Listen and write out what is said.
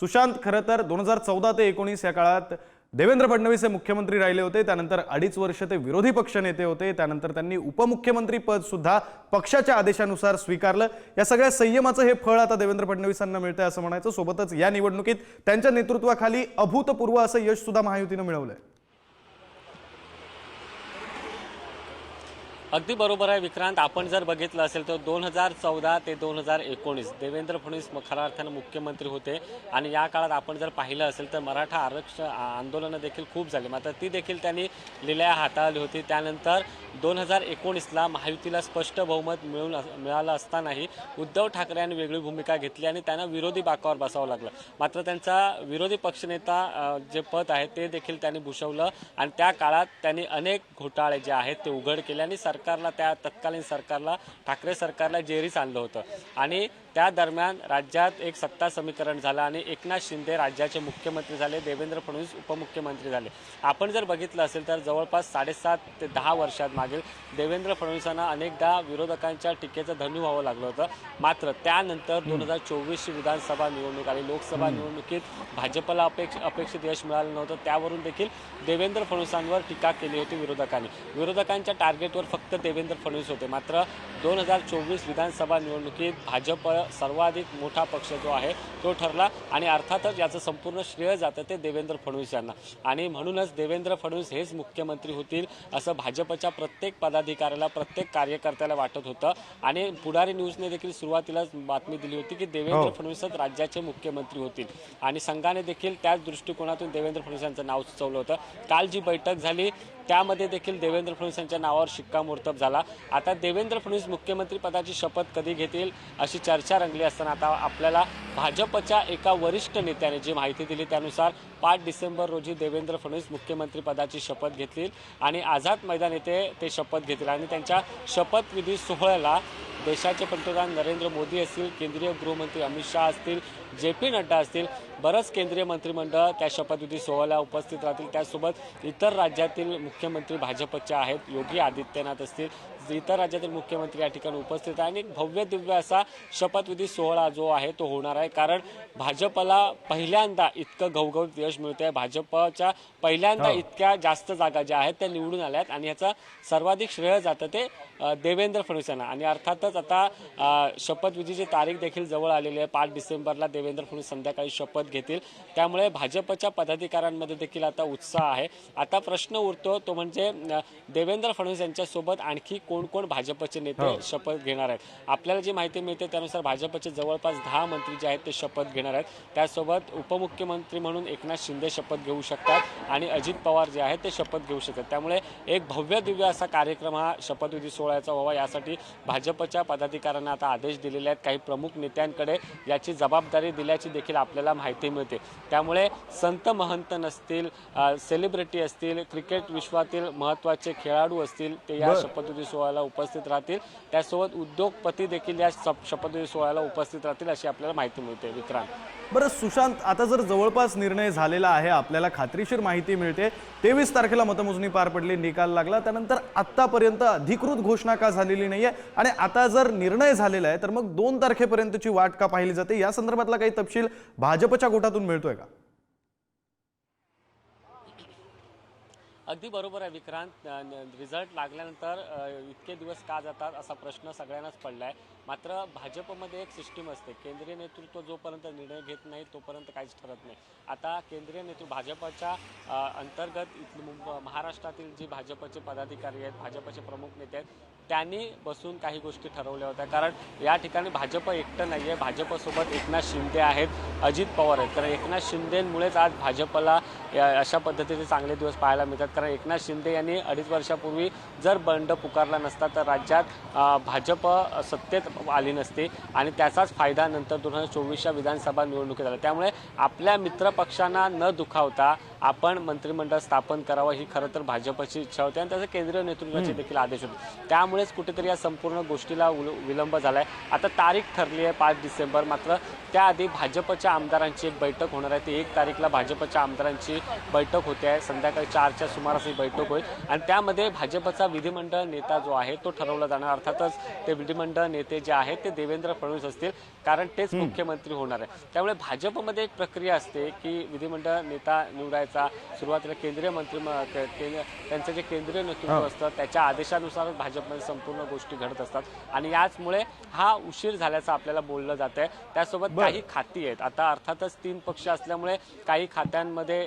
सुशांत खरं तर 2014 ते 19 या काळात देवेंद्र फडणवीस हे मुख्यमंत्री राहिले होते। त्यानंतर 2.5 वर्ष ते विरोधी पक्ष नेते होते। त्यानंतर त्यांनी उपमुख्यमंत्री पद सुद्धा पक्षाच्या आदेशानुसार स्वीकारलं। या सगळ्या संयमाचं हे फळ आता देवेंद्र फडणवीसांना मिळतंय असं म्हणायचं। सोबतच या निवडणुकीत त्यांच्या नेतृत्वाखाली अभूतपूर्व असं यश सुद्धा महायुतीनं मिळवलंय। अगदी बरोबर आहे विक्रांत। आपण जर बघितलं असेल तर 2014 ते 2019 देवेंद्र फडणवीस खऱ्या अर्थानं मुख्यमंत्री होते आणि या काळात आपण जर पाहिलं असेल तर मराठा आरक्षण आंदोलनं देखील खूप झाली, मात्र ती देखील त्यांनी लिलाया हाताळली होती। त्यानंतर 2019ला महायुतीला स्पष्ट बहुमत मिळालं असतानाही उद्धव ठाकरे यांनी वेगळी भूमिका घेतली आणि त्यांना विरोधी बाकावर बसावं लागलं। मात्र त्यांचा विरोधी पक्षनेता जे पद आहे ते देखील त्यांनी भूषवलं आणि त्या काळात त्यांनी अनेक घोटाळे जे आहेत ते उघड केले आणि सरकारला, त्या तत्कालीन सरकारला, ठाकरे सरकारला जेरीस आणलं होतं। आणि त्या दरम्यान राज्यात एक सत्ता समीकरण झालं आणि एकनाथ शिंदे राज्याचे मुख्यमंत्री झाले, देवेंद्र फडणवीस उपमुख्यमंत्री झाले। आपण जर बघितलं असेल तर जवळपास 7.5 ते 10 वर्षात मागील देवेंद्र फडणवीसांना अनेकदा विरोधकांच्या टीकेचं धन्य व्हावं लागलं होतं। मात्र त्यानंतर 2024ची विधानसभा निवडणूक आली। लोकसभा निवडणुकीत भाजपला अपेक्षित यश मिळालं नव्हतं, त्यावरून देखील देवेंद्र फडणवीसांवर टीका केली होती विरोधकांनी। विरोधकांच्या टार्गेटवर फक्त देवेंद्र फडणवीस होते। मात्र 2024 विधानसभा निवडणुकीत भाजप सर्वाधिक मोठा पक्ष जो आहे तो ठरला आणि अर्थातच याचं संपूर्ण श्रेय जातं ते देवेंद्र फडणवीस यांना आणि म्हणूनच देवेंद्र फडणवीस हेच मुख्यमंत्री होतील असं भाजपच्या प्रत्येक पदाधिकाऱ्याला, प्रत्येक कार्यकर्त्याला वाटत होतं। आणि पुढारी न्यूजने देखील सुरुवातीलाच बातमी दिली होती की देवेंद्र फडणवीसच राज्याचे मुख्यमंत्री होतील आणि संघाने देखील त्याच दृष्टिकोनातून देवेंद्र फडणवीस यांचं नाव सुचवलं होतं। काल जी बैठक झाली त्यामध्ये देखील देवेंद्र फडणवीस यांच्या नावावर शिक्कामोर्तब झाला। आता देवेंद्र फडणवीस मुख्यमंत्री पदाची शपथ कधी घेतील अशी चर्चा रंगली असताना आता आपल्याला भाजपच्या एका वरिष्ठ नेत्याने जी माहिती दिली त्यानुसार 5 डिसेंबर रोजी देवेंद्र फडणवीस मुख्यमंत्री पदाची शपथ घेतील आणि आझाद मैदान येथे ते शपथ घेतील आणि त्यांच्या शपथविधी सोहळ्याला देशाचे पंतप्रधान नरेंद्र मोदी असतील, केंद्रीय गृहमंत्री अमित शाह असतील, JP नड्डा असतील, बरंच केंद्रीय मंत्रिमंडळ त्या शपथविधी सोहळ्याला उपस्थित राहतील। त्यासोबत इतर राज्यातील मुख्यमंत्री भाजपचे आहेत, योगी आदित्यनाथ असतील, इतर राज्यातील मुख्यमंत्री या ठिकाणी उपस्थित आहे आणि भव्य दिव्य असा शपथविधी सोहळा जो आहे तो होणार आहे। कारण भाजपला पहिल्यांदा इतकं घवघवीत यश मिळतंय, भाजपच्या पहिल्यांदा इतक्या जास्त जागा ज्या आहेत त्या निवडून आल्या आहेत आणि याचा सर्वाधिक श्रेय जातं ते देवेंद्र फडणवीस यांना। आणि अर्थातच आता शपथविधीची तारीख देखील जवळ आलेली आहे। 5 डिसेंबरला देवेंद्र फडणवीस संध्याकाळी शपथ घेतील, त्यामुळे भाजपच्या पदाधिकाऱ्यांमध्ये देखील आता उत्साह आहे। आता प्रश्न उरतो तो म्हणजे देवेंद्र फडणवीस यांच्यासोबत आणखी कोण कोण भाजपचे नेते शपथ घेणार आहेत। आपल्याला जी माहिती मिळते त्यानुसार भाजपचे जवळपास 10 मंत्री जे आहेत ते शपथ घेणार आहेत। त्यासोबत उपमुख्यमंत्री म्हणून एकनाथ शिंदे शपथ घेऊ शकतात आणि अजित पवार जे आहेत ते शपथ घेऊ शकतात। त्यामुळे एक भव्य दिव्य असा कार्यक्रम हा शपथविधी सोहळ्याचा व्हावा यासाठी भाजपच्या पदाधिकाऱ्यांना आता आदेश दिलेले आहेत। काही प्रमुख नेत्यांकडे याची जबाबदारी दिल्याची देखील आपल्याला माहिती मिळते। त्यामुळे संत महंत नसतील, सेलिब्रिटी असतील, क्रिकेट विश्वातील महत्त्वाचे खेळाडू असतील ते या शपथविधी सोहळ्याला उपस्थित राहतील। त्यासोबत उद्योगपती देखील या शपथविधी सोहळ्याला उपस्थित राहतील अशी आपल्याला माहिती मिळते। विक्रांत, बरं सुशांत, आता जर जवळपास निर्णय झालेला आहे, आपल्याला खात्रीशीर माहिती मिळते 23 तारखेला मतमोजणी पार पडली, निकाल लागला, त्यानंतर आतापर्यंत अधिकृत घोषणा का झालेली नाहीये आणि आता जर निर्णय झालेला आहे तर मग 2 तारखेपर्यंतची वाट का पाहिली जाते, या संदर्भातला काही तपशील भाजपच्या गोटातून मिळतोय का? अगदी बरोबर आहे विक्रांत। रिझल्ट लागल्यानंतर इतके दिवस का जातात असा प्रश्न सगळ्यांनाच पडला आहे। मात्र भाजपमध्ये एक सिस्टीम असते, केंद्रीय नेतृत्व जोपर्यंत निर्णय घेत नाही तोपर्यंत काहीच ठरत नाही। आता केंद्रीय नेतृत्व भाजपच्या अंतर्गत महाराष्ट्रातील जी भाजपचे पदाधिकारी आहेत, भाजपचे प्रमुख नेते आहेत, त्यांनी बसून काही गोष्टी ठरवल्या होत्या। कारण या ठिकाणी भाजप एकटं नाही आहे, भाजपसोबत एकनाथ शिंदे आहेत, अजित पवार आहेत। कारण एकनाथ शिंदेंमुळेच आज भाजपला अशा पद्धतीचे चांगले दिवस पाहायला मिळतात। कारण एकनाथ शिंदे यांनी 2.5 वर्षापूर्वी जर बंड पुकारला नसता तर राज्यात भाजप सत्तेत आली नसती आणि त्याचाच फायदा नंतर 2024च्या विधानसभा निवडणुकीत झाला। त्यामुळे आपल्या मित्रपक्षांना न दुखावता आपण मंत्रिमंडळ स्थापन करावं ही खरं तर भाजपची इच्छा होती आणि त्याचे केंद्रीय नेतृत्वाचे देखील आदेश होते. त्यामुळेच कुठेतरी या संपूर्ण गोष्टीला विलंब झालाय. आता तारीख ठरली आहे 5 डिसेंबर. मात्र त्याआधी भाजपच्या आमदारांची एक बैठक होणार आहे. ती 1 तारीखला भाजपच्या आमदारांची बैठक होते आहे. संध्याकाळी 4च्या सुमारास ही बैठक होईल आणि त्यामध्ये भाजपचा विधिमंडळ नेता जो आहे तो ठरवला जाणार. अर्थातच ते विधिमंडळ नेते जे आहेत ते देवेंद्र फडणवीस असतील, कारण तेच मुख्यमंत्री होणार आहे. त्यामुळे भाजपमध्ये एक प्रक्रिया असते की विधिमंडळ नेता निवडायचा. सुरुवातीला केंद्रीय मंत्री त्यांचं जे केंद्रीय नेतृत्व असतं त्याच्या आदेशानुसारच भाजपमध्ये संपूर्ण गोष्टी घडत असतात आणि याचमुळे हा उशीर झाल्याचं आपल्याला बोललं जात आहे. त्यासोबत काही खाती आहेत. आता अर्थातच 3 पक्ष असल्यामुळे काही खात्यांमध्ये